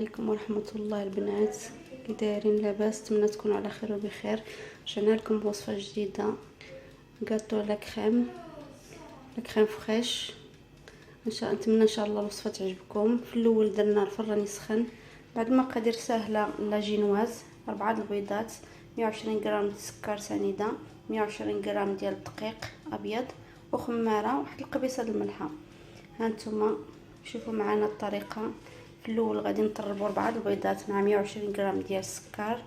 عليكم ورحمة الله البنات، كي دايرين؟ لاباس؟ نتمنى تكونوا على خير وبخير. رجعنا لكم بوصفه جديده، غاتو لا كريم فريش. نتمنى ان شاء الله الوصفه تعجبكم. في الاول درنا الفران يسخن، بعد مقادير سهله. لا جينواز 4 البيضات، 120 غرام سكر سنيده، 120 غرام ديال الدقيق ابيض، وخماره، واحد القبيصه د الملحه. هانتوما شوفوا معنا الطريقه. في الاول غادي نطربوا 4 البيضات مع 120 غرام ديال السكر،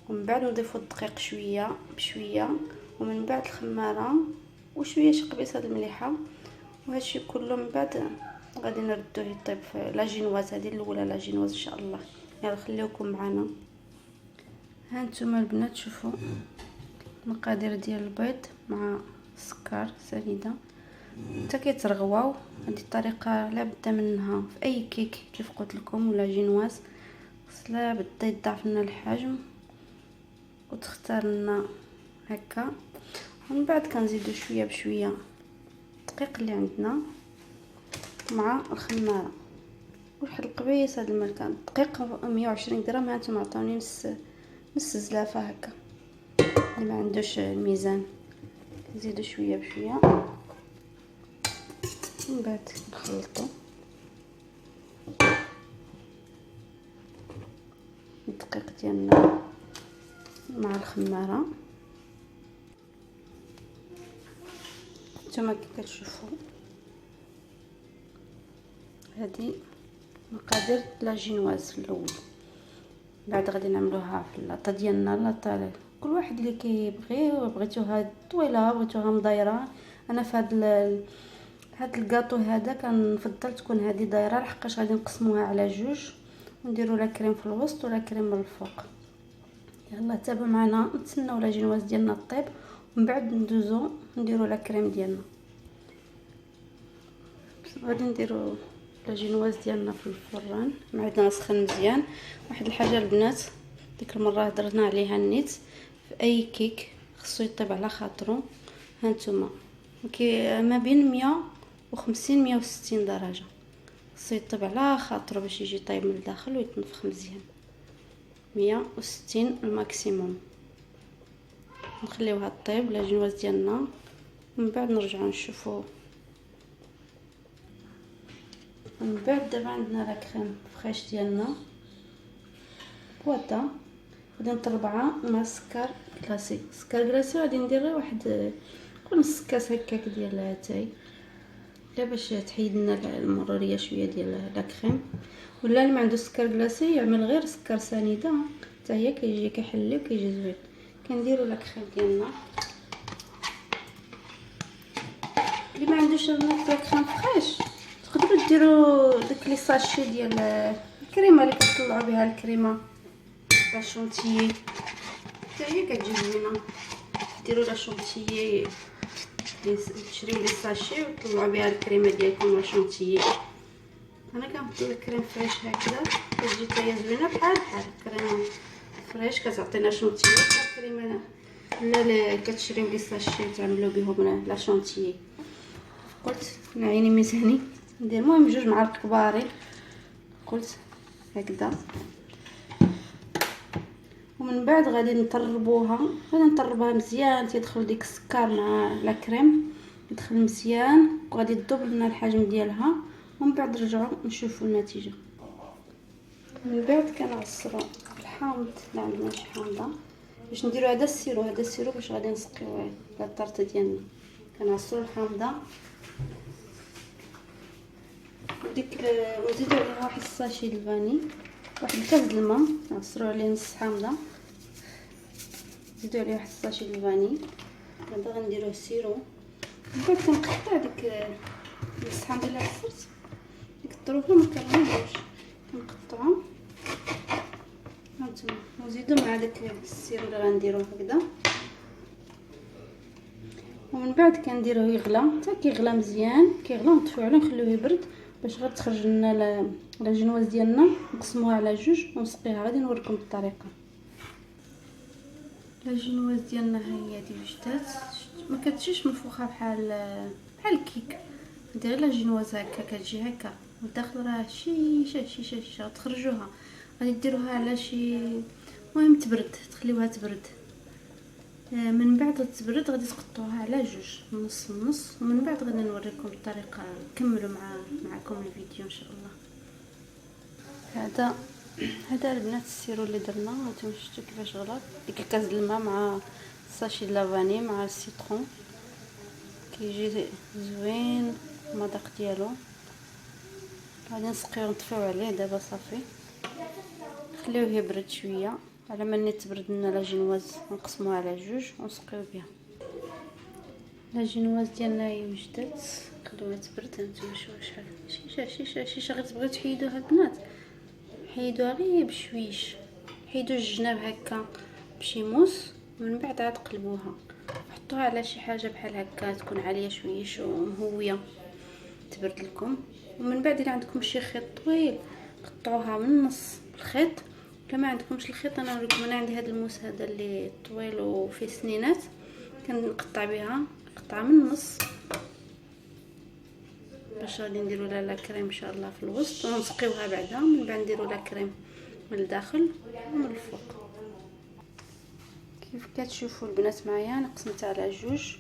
ومن بعد نضيفوا الدقيق شويه بشويه، ومن بعد الخماره وشويه شي قبيصه د المليحه. وهادشي كله من بعد غادي نردوه يطيب في لا جينواز. هذه الاولى لا جينواز ان شاء الله. يلا خليوكم معنا. هانتوما البنات شوفوا المقادير ديال البيض مع السكر سنيده حتى كيترغواو. هذه الطريقه لا بد منها في اي كيك كيف قلت لكم ولا جينواز. لا بد يضاعف لنا الحجم وتختار لنا هكا. ومن بعد كنزيدو شويه بشويه الدقيق اللي عندنا مع الخماره وواحد القبيصه د الماء. كان الدقيق 120 غرام، هانتوما عطاوني نص زلافه هكا. اللي ما عندوش الميزان نزيدو شويه بشويه، من بعد نخلطو الدقيق ديالنا مع الخماره. نتوما كي كتشوفوا هذه مقادير لا جينواز في الاول. بعد غادي نعملوها في اللاطه ديالنا. اللاطه كل واحد اللي كيبغي، بغيتوها طويله بغيتوها مدايره. انا في هاد الكاطو هذا كنفضل تكون هذه دايره، لحقاش غادي نقسموها على جوج ونديروا لا كريم في الوسط ولا كريم من الفوق. يلا تابعوا معنا، نتسناو لا جينواز ديالنا طيب ومن بعد ندوزو نديروا لا كريم ديالنا. غادي نديروا لا جينواز ديالنا في الفران. معدنا سخن مزيان. واحد الحاجه البنات، ديك المره هضرنا عليها النيت، في اي كيك خصو يطيب على خاطرو. هانتوما ما بين 150 160 درجه خصو يطيب على خاطرو باش يجي طايب من الداخل ويتنفخ مزيان. 160 الماكسيموم. نخليوها طيب لا جينواز ديالنا ومن بعد نرجعوا نشوفوا. من بعد دابا عندنا لا كريم فريش ديالنا بواطه، غادي نطربها مع سكر كلاسيك. سكر كلاسيك غادي ندير غير واحد نص كاس هكاك ديال اتاي، لا باش تحيد لنا المروريه شويه ديال لا كريم. ولا اللي ما عنده سكر كلاسي يعمل غير سكر سنيده حتى هي كيجي كيحلي وكيجي زوين. كنديروا لا كريم ديالنا. اللي ما عندوش لا كريم فريش تقدروا ديروا داك لي ساشي ديال الكريمه اللي كتطلعوا بها الكريمه لا شونتيي حتى هي كتجي زوينه. ديروا لا شونتيي تشريو لي ساشي وطلعوا بها الكريمه ديالكم لا شونتيي. انا كنحط الكريم فريش هكذا كتجي حتى هي زوينه بحال الكريمه فريش كتعطينا شونتيي. الكريمه لا كتشريو لي ساشي تعملوا بهم لا شونتيي. قلت نعيني ميزاني ندير المهم 2 معالق كبارين قلت هكذا. ومن بعد غادي نطربوها مزيان تيدخل ديك السكر مع لا كريم يدخل مزيان وغادي تذوب لنا الحجم ديالها. ومن بعد نرجعوا نشوفوا النتيجه. من بعد كنعصروا الحامض اللي عندنا شي حامضه باش نديروا هذا السيرو باش غادي نسقيوه للطرطه ديالنا. كنعصروا الحامضه ونزيدوا عليها واحد الساشي الفاني، واحد الكاس د الماء نعصروا عليه نص حامضه، نزيدوا عليه واحد الساشي الفاني. دابا غنديروه السيرو. من بعد كنقطع ديك نص حامضه اللي عصرت ديك الطروفه ما كنرميوش، كنقطعو هانتوما ونزيدو مع داك السيرو اللي غنديروه هكذا. ومن بعد كنديروه يغلى حتى كيغلى مزيان، كيغلى ونطفيو عليه ونخليوه يبرد باش غير تخرج لنا لا جينواز ديالنا. نقسموها على جوج ونسقيها. غادي نوريكم الطريقه. لا جينواز ديالنا ها هي وجدات، ما كتجيش منفوخه بحال الكيك. دير لا جينواز هكا كتجي هكا والداخل راه شيشه تخرجوها. غادي ديروها على شي المهم تبرد، تخليوها تبرد. من بعد تبرد غادي تقطعوها على جوج، نص نص، ومن بعد غادي نوريكم الطريقه. كملوا معكم الفيديو ان شاء الله. هذا البنات السيرو اللي درنا، هانتوما شفتوا كيفاش غلط. ديك كاس الماء مع ساشي لافاني مع السيترون، كيجي زوين المذاق ديالو. غادي نسقيو نطفيو عليه دابا صافي، نخليوه يبرد شويه. على ما تبرد لنا لا جينواز نقسموها على جوج ونسقيو بها. لا جينواز ديالنا هي وجدت، خلوها تبرد. هانتوما شوفوا شحال شيشه غير تبغيو تحيدوها البنات، حيدوها غير بشويش، حيدوا الجناب هكا بشي موس، ومن بعد عاد قلبوها، حطوها على شي حاجه بحال هكا تكون عاليه شويش ومهويه تبرد لكم. ومن بعد الا عندكم شي خيط طويل قطعوها من النص بالخيط. كما عندكمش الخيط انا نوريكم. انا عندي هذا الموس هذا اللي طويل وفيه سنينات، كنقطع بها قطعه من النص باش غادي نديروا لها لا كريم ان شاء الله في الوسط، ونسقيوها بعدا. من بعد نديروا لا كريم من الداخل ومن الفوق. كيف كتشوفوا البنات معايا انا قسمتها على جوج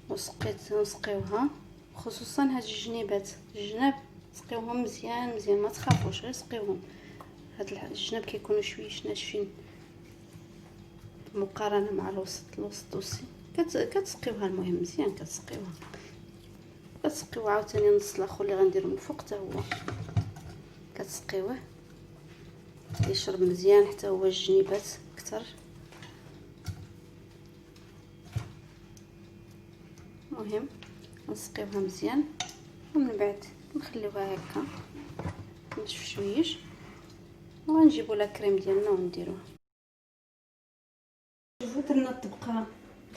وسقيت نسقيوها. خصوصا هاد الجنيبات الجناب سقيوهم مزيان ما تخافوش، غير سقيوهم. هاد الجناب كيكونوا شويش ناشفين مقارنه مع الوسط وسي كتسقيوها. المهم مزيان كتسقيوه عاوتاني النص الاخر اللي غنديرو من الفوق حتى هو كتسقيوه يشرب مزيان حتى هو الجنيبات اكثر. المهم نسقيوها مزيان ومن بعد نخليوها هكا تنشف شويش، وغنجيبوا لا كريم ديالنا ونديروها. شوفوا درنا الطبقه،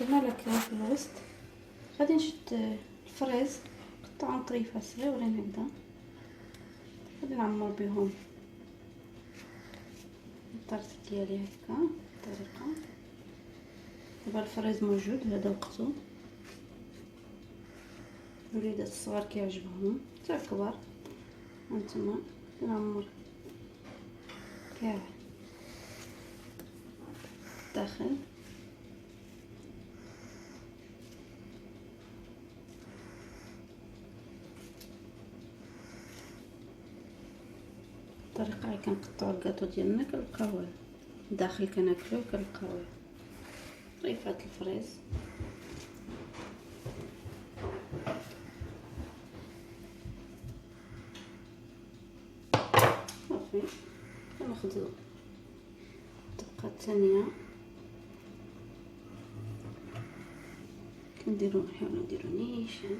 درنا لا كريم في الوسط. غادي نشد الفريز قطعهم طريفه صغيورين هكذا، غادي نعمر بهم الطرت ديالي هكا بطريقه. دابا الفريز موجود هذا وقته، الوليدات الصغار كيعجبهم حتى الكبار. هانتوما نعمر كاع الداخل. الطريقه هي كنقطعوا الكاطو ديالنا كنلقاوه الداخل كناكلوه كنلقاوه طريفات الفريز. صافي كناخذوا الطبقه الثانيه نحاولوا نديرو نيشان.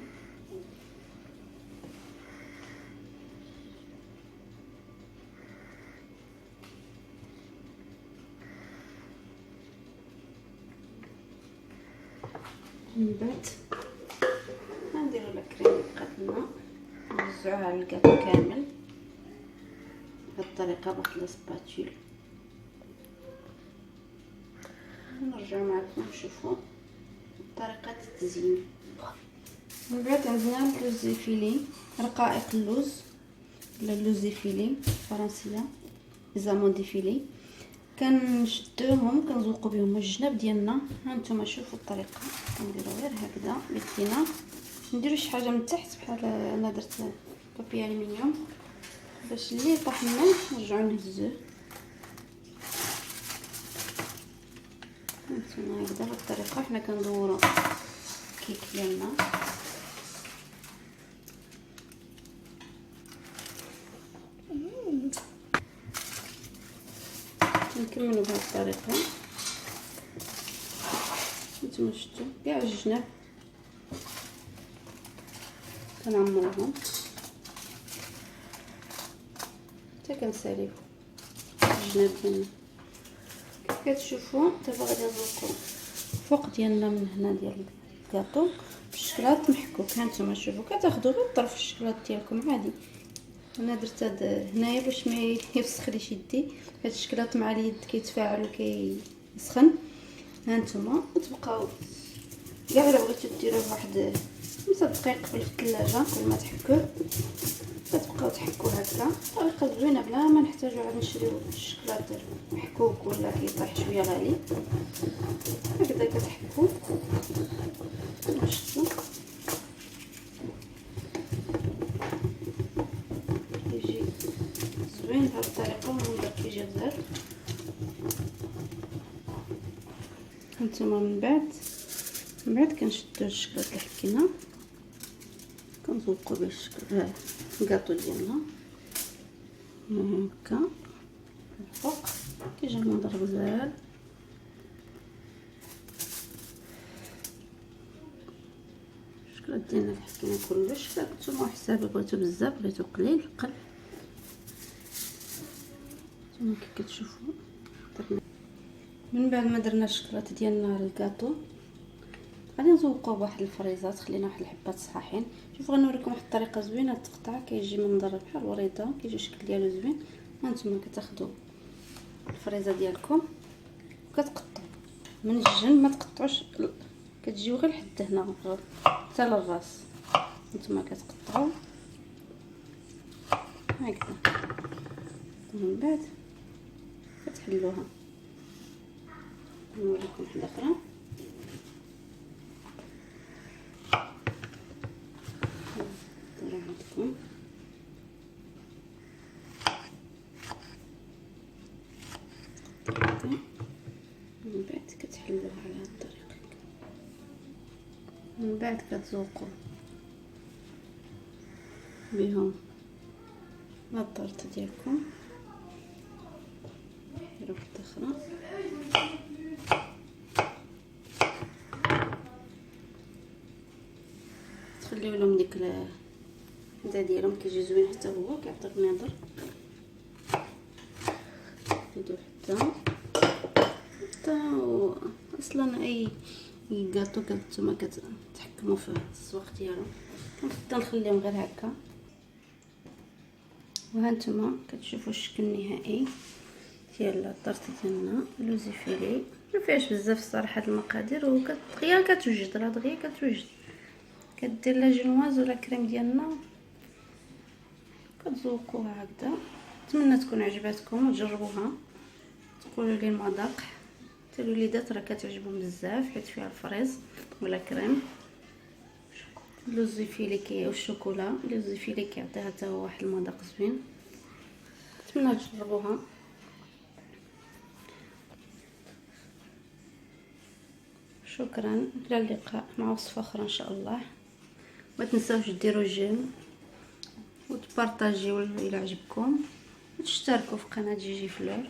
من بعد غنديروا لا كريم بقاتنا نوزعوها على الكاطو كامل بهذه الطريقه بواحد السباتول. نرجع معكم نشوفوا طريقه التزيين. من بعد عندنا اللوز فيلي، رقائق اللوز ولا اللوز فيلي فرنسيه، زامون دي فيلي. كنشدوهم كنزوقوا بهم الجناب ديالنا. هانتوما شوفوا الطريقه، كنديروا غير هكذا بيدينا، نديروا شي حاجه من تحت بحال انا درت بابي الومنيوم باش اللي طاح لنا نرجعوا نهزوه. هانتوما هكذا بالطريقه حنا كندوروا الكيك ديالنا. نكملوا بهذه الطريقه. نتوما شفتوا كاع الجناب كنعمروهم حتى كنساليو الجناب ديالنا. كيف كتشوفوا دابا غادي نزوقوا فوق ديالنا من هنا ديال الكاطو بالشكلاط محكوك. هانتوما شوفوا كتاخذوا غير طرف الشكلاط ديالكم عادي. انا درت هاد هنايا باش ما يفسخليش يدي، هاد الشكلاط مع اليد كيتفاعل وكيسخن. هانتوما وتبقاو كاع الا بغيتو ديروه بواحد 5 دقائق في الثلاجه. كل ما تحكوه كتبقاو تحكوا هكا طريقه زوينه بلا ما نحتاجو عاد نشريو الشكلاط محكوك ولا كيطيح شويه غالي. هكذا كتحكوا شفتوا كيجي زوين بهذه الطريقه والمنظر كيجي غزال. هانتوما من بعد كنشدو الشكلاط اللي حكينا كنزوقو به الشكل الكاطو ديالنا هكا الفوق كيجي المنظر غزال. الشكلاط ديالنا اللي حكينا كلش نتوما حسابي بغيتو بزاف بغيتو قليل قل نتوما كي كتشوفوا. من بعد ما درنا الشكلاط ديالنا للكاطو غادي نزوقوه بواحد الفريزات. خلينا واحد الحبات صحاحين. شوفوا غنوريكم واحد الطريقه زوينه تقطع كيجي منظر بحال الوريده كيجي الشكل ديالو زوين. هانتوما كتاخذوا الفريزه ديالكم وكتقطعوا من الجنب ما تقطعوش كتجيو غير لحد هنا حتى للراس. هانتوما كتقطعوا هكذا ومن بعد كتحلوها. نوريكم وحده اخرى. من بعد كتحلوها على هذه الطريقه. من بعد كتذوقوا بهم الطرط ديالكم. ديروا واحده اخرى. تخليو لهم ديك الهدا ديالهم كيجي زوين حتى هو كيعطيك النظر. زيدوا حتى اصلا اي كاطو كنتوما كتحكموا في السواق ديالو. كنفضل نخليهم غير هكا. وهانتوما كتشوفوا الشكل النهائي ديال الطرط ديالنا لوزيفيلي. ما فيهاش بزاف الصراحه المقادير ودغيا كتوجد راه دغيا كتوجد. كدير لا جنواز ولا كريم ديالنا كتذوقوها هكذا. نتمنى تكون عجباتكم وتجربوها تقولوا لي المذاق حتى الوليدات راه كتعجبهم بزاف حيت فيها الفريز ولا كريم. لوزيفيلي والشوكولا لوزيفيلي كيعطيها حتى هو واحد المذاق زوين. نتمنى تجربوها. شكرا الى اللقاء مع وصفه اخرى ان شاء الله. ما تنساوش ديروا جيم وتبارطاجيو الى عجبكم وتشتركوا في قناه جيجي فلور.